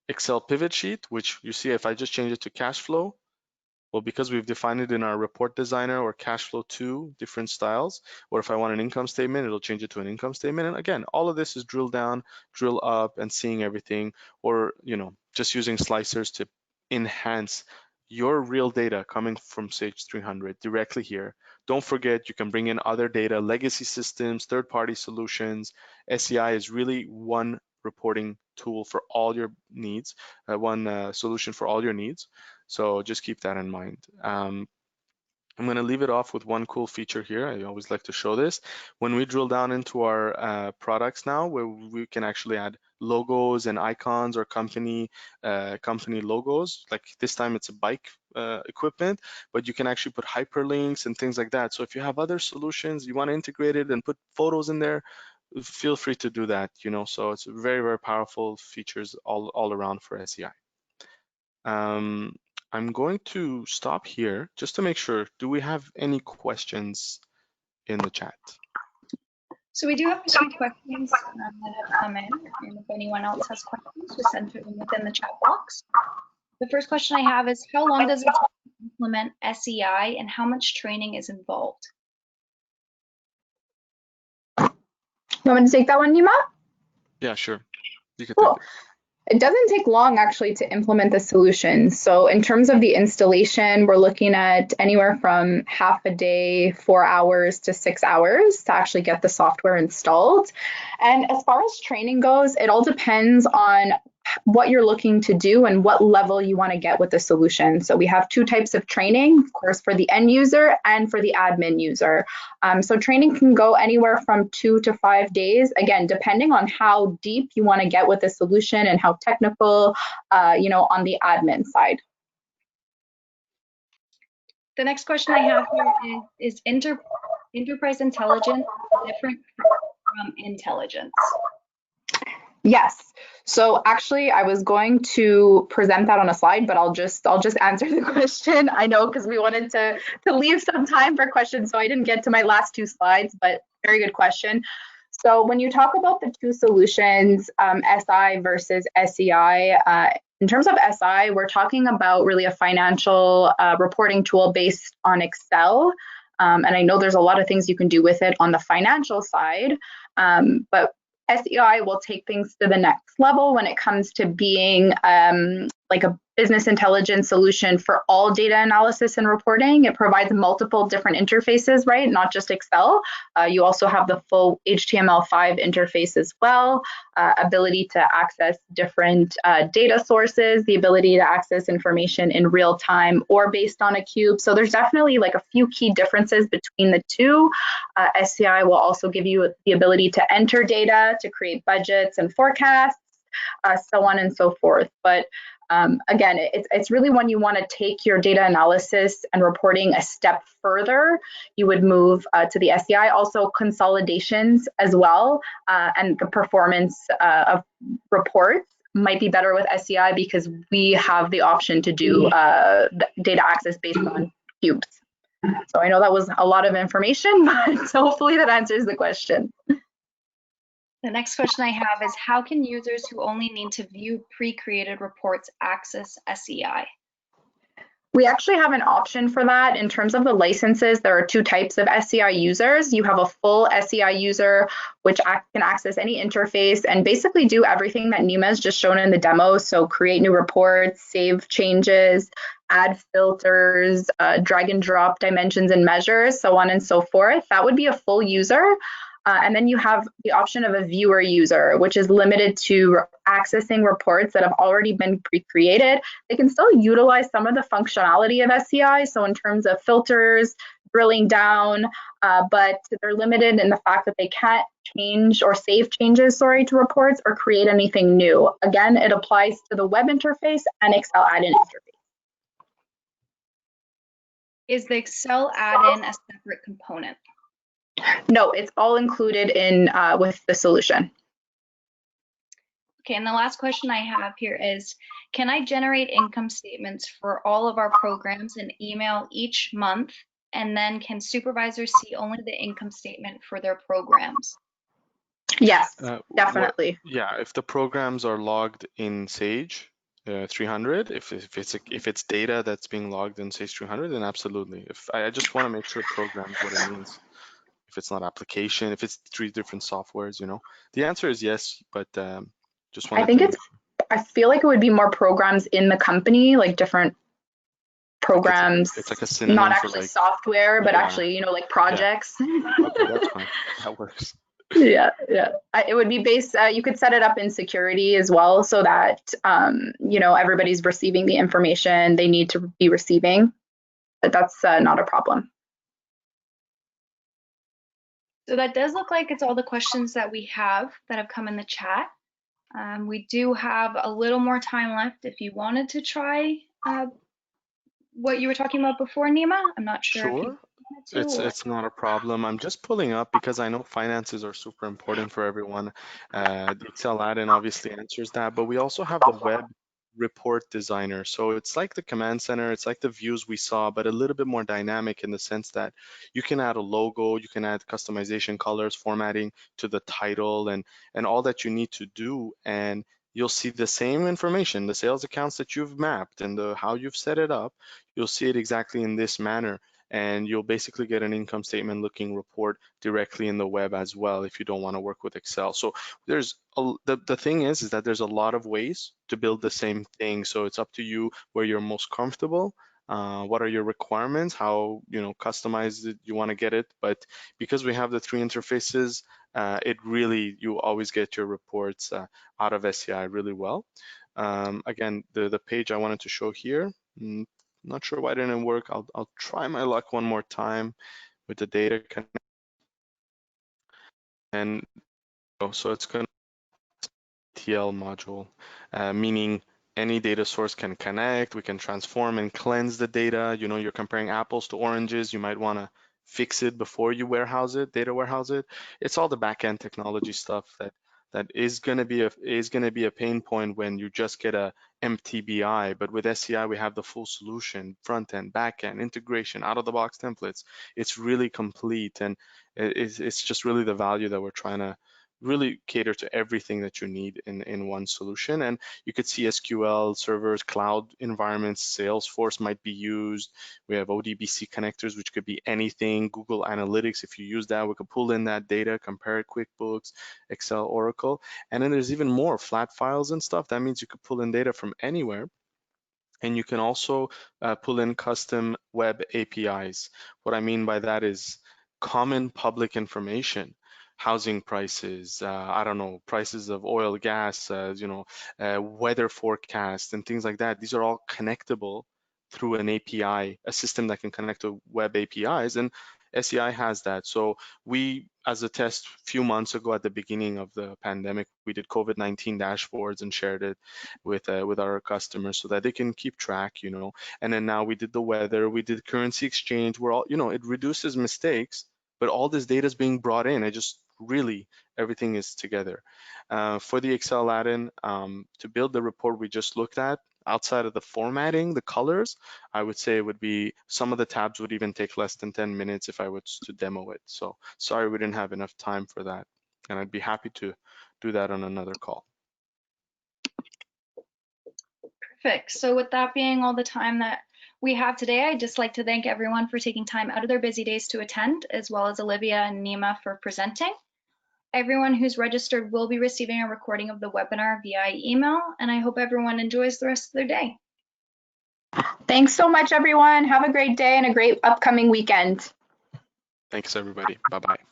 Excel pivot sheet, which you see if I just change it to cash flow, well, because we've defined it in our report designer or cash flow two different styles, or if I want an income statement, it'll change it to an income statement. And again, all of this is drill down, drill up, and seeing everything, or just using slicers to enhance your real data coming from Sage 300 directly here. Don't forget, you can bring in other data, legacy systems, third-party solutions. SEI is really one reporting tool for all your needs, one solution for all your needs. So just keep that in mind. I'm going to leave it off with one cool feature here. I always like to show this. When we drill down into our products now, where we can actually add logos and icons or company logos. Like this time it's a bike equipment, but you can actually put hyperlinks and things like that. So if you have other solutions, you want to integrate it and put photos in there, feel free to do that. So it's very, very powerful features all around for SEI. I'm going to stop here just to make sure. Do we have any questions in the chat? So we do have a few questions that have come in, and if anyone else has questions, just enter them within the chat box. The first question I have is, how long does it take to implement SEI, and how much training is involved? You want me to take that one, Nima? Yeah, sure. You could Cool. take it. It doesn't take long actually to implement the solution. So in terms of the installation, we're looking at anywhere from half a day, 4 hours to 6 hours to actually get the software installed. And as far as training goes, it all depends on what you're looking to do and what level you want to get with the solution. So we have two types of training, of course, for the end user and for the admin user. So training can go anywhere from 2 to 5 days, again, depending on how deep you want to get with the solution and how technical, on the admin side. The next question I have here is enterprise intelligence different from intelligence? Yes. So actually, I was going to present that on a slide, but I'll just answer the question. I know, because we wanted to leave some time for questions, so I didn't get to my last two slides, but very good question. So when you talk about the two solutions, SI versus SEI, in terms of SI, we're talking about really a financial reporting tool based on Excel. And I know there's a lot of things you can do with it on the financial side, but SEI will take things to the next level when it comes to being like a business intelligence solution for all data analysis and reporting. It provides multiple different interfaces, right? Not just Excel. You also have the full HTML5 interface as well, ability to access different data sources, the ability to access information in real time or based on a cube. So there's definitely like a few key differences between the two. SCI will also give you the ability to enter data, to create budgets and forecasts, so on and so forth. But again, it's really when you want to take your data analysis and reporting a step further, you would move to the SEI. Also consolidations as well, and the performance of reports might be better with SEI because we have the option to do data access based on cubes. So I know that was a lot of information, but hopefully that answers the question. The next question I have is, how can users who only need to view pre-created reports access SEI? We actually have an option for that. In terms of the licenses, there are two types of SEI users. You have a full SEI user, which can access any interface and basically do everything that Nima has just shown in the demo. So create new reports, save changes, add filters, drag and drop dimensions and measures, so on and so forth. That would be a full user. And then you have the option of a viewer user, which is limited to accessing reports that have already been pre-created. They can still utilize some of the functionality of SCI, so in terms of filters, drilling down, but they're limited in the fact that they can't change or save changes, to reports or create anything new. Again, it applies to the web interface and Excel add-in interface. Is the Excel add-in a separate component? No, it's all included in with the solution. Okay, and the last question I have here is, can I generate income statements for all of our programs in email each month? And then can supervisors see only the income statement for their programs? Yes, definitely. Yeah, if the programs are logged in Sage 300, if it's data that's being logged in Sage 300, then absolutely. If I just want to make sure programs what it means. If it's not application, if it's 3 different softwares, the answer is yes, but just I wanted think to it's, I feel like it would be more programs in the company, like different programs, it's like a synonym not for actually like, software, but yeah, actually, like projects. okay, that's fine. That works. Yeah. It would be based, you could set it up in security as well so that, everybody's receiving the information they need to be receiving. But that's not a problem. So that does look like it's all the questions that we have that have come in the chat. We do have a little more time left if you wanted to try what you were talking about before, Nima. I'm not sure if you Sure. wanted to. It's not a problem. I'm just pulling up because I know finances are super important for everyone. The Excel add-in obviously answers that, but we also have the web report designer. So it's like the command center, it's like the views we saw, but a little bit more dynamic in the sense that you can add a logo, you can add customization, colors, formatting to the title and all that you need to do. And you'll see the same information, the sales accounts that you've mapped and how you've set it up. You'll see it exactly in this manner, and you'll basically get an income statement looking report directly in the web as well if you don't want to work with Excel. So the thing is that there's a lot of ways to build the same thing. So it's up to you where you're most comfortable. What are your requirements? How customized you want to get it? But because we have the 3 interfaces, you always get your reports out of SCI really well. Again, the page I wanted to show here. Not sure why it didn't work. I'll try my luck one more time with the data connect. And so it's going to TL module, meaning any data source can connect. We can transform and cleanse the data. You're comparing apples to oranges. You might want to fix it before you warehouse it, data warehouse it. It's all the backend technology stuff that is going to be a pain point when you just get a empty BI. But with SCI, we have the full solution, front end, back end, integration, out of the box templates. It's really complete, and it's just really the value that we're trying to really cater to everything that you need in one solution. And you could see SQL servers, cloud environments, Salesforce might be used. We have ODBC connectors, which could be anything. Google Analytics, if you use that, we could pull in that data, compare it, QuickBooks, Excel, Oracle. And then there's even more flat files and stuff. That means you could pull in data from anywhere. And you can also pull in custom web APIs. What I mean by that is common public information, housing prices, I don't know, prices of oil, gas, weather forecast and things like that. These are all connectable through an API, a system that can connect to web APIs, and SEI has that. So we, as a test a few months ago at the beginning of the pandemic, we did COVID-19 dashboards and shared it with our customers so that they can keep track, And then now we did the weather, we did currency exchange. We're all, it reduces mistakes, but all this data is being brought in. It just really everything is together. For the Excel add-in, to build the report we just looked at, outside of the formatting, the colors, I would say it would be some of the tabs would even take less than 10 minutes if I was to demo it. So sorry we didn't have enough time for that. And I'd be happy to do that on another call. Perfect. So with that being all the time that we have today, I'd just like to thank everyone for taking time out of their busy days to attend, as well as Olivia and Nima for presenting. Everyone who's registered will be receiving a recording of the webinar via email, and I hope everyone enjoys the rest of their day. Thanks so much, everyone. Have a great day and a great upcoming weekend. Thanks, everybody. Bye-bye.